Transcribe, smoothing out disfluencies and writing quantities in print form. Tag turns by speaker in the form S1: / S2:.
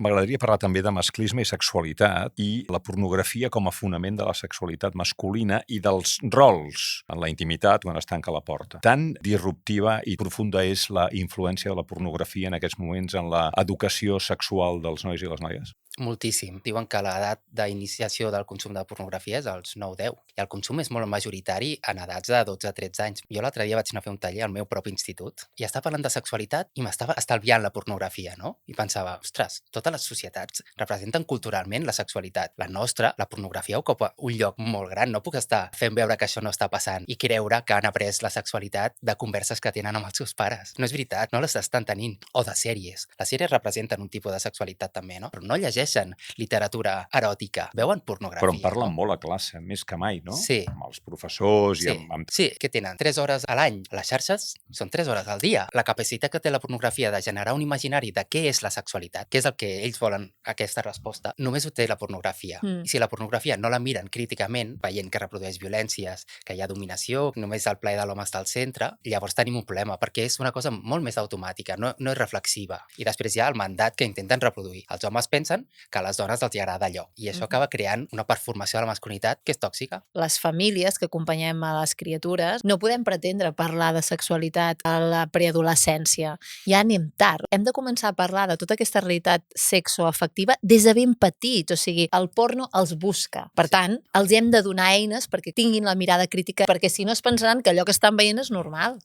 S1: M'agradaria parlar també de masclisme i sexualitat i la pornografia com a fonament de la sexualitat masculina i dels rols en la intimitat quan es tanca la porta. Tan disruptiva i profunda és la influència de la pornografia en aquests moments en l'educació sexual dels nois i les noies?
S2: Moltíssim. Diuen que l'edat d'iniciació del consum de pornografia és als 9-10 i el consum és molt majoritari en edats de 12-13 anys. Jo l'altre dia vaig anar a fer un taller al meu propi institut i estava parlant de sexualitat i m'estava estalviant la pornografia, no? I pensava, ostres, totes les societats representen culturalment la sexualitat. La nostra, la pornografia ocupa un lloc molt gran. No puc estar fent veure que això no està passant i creure que han après la sexualitat de converses que tenen amb els seus pares. No és veritat, no les estan tenint. O de sèries. Les sèries representen un tipus de sexualitat també, no? Però no llegeixen literatura eròtica, veuen pornografia.
S1: Però en parlen
S2: no?
S1: molt a classe, més que mai, no?
S2: Sí.
S1: Amb els professors i
S2: Sí, sí, què tenen? 3 hores a l'any. Les xarxes són 3 hores al dia. La capacitat que té la pornografia de generar un imaginari de què és la sexualitat, què és el que ells volen, aquesta resposta, només ho té la pornografia. I si la pornografia no la miren críticament, veient que reprodueix violències, que hi ha dominació, només el plaer de l'home està al centre, llavors tenim un problema, perquè és una cosa molt més automàtica, no és reflexiva. I després hi ha el mandat que intenten reproduir. Els homes pensen que a les dones els agrada allò, i això acaba creant una performació de la masculinitat que és tòxica.
S3: Les famílies que acompanyem a les criatures no podem pretendre parlar de sexualitat a la preadolescència. Ja anem tard. Hem de començar a parlar de tota aquesta realitat sexoafectiva des de ben petits, o sigui, el porno els busca. Per tant, els hem de donar eines perquè tinguin la mirada crítica, perquè si no es pensaran que allò que estan veient és normal.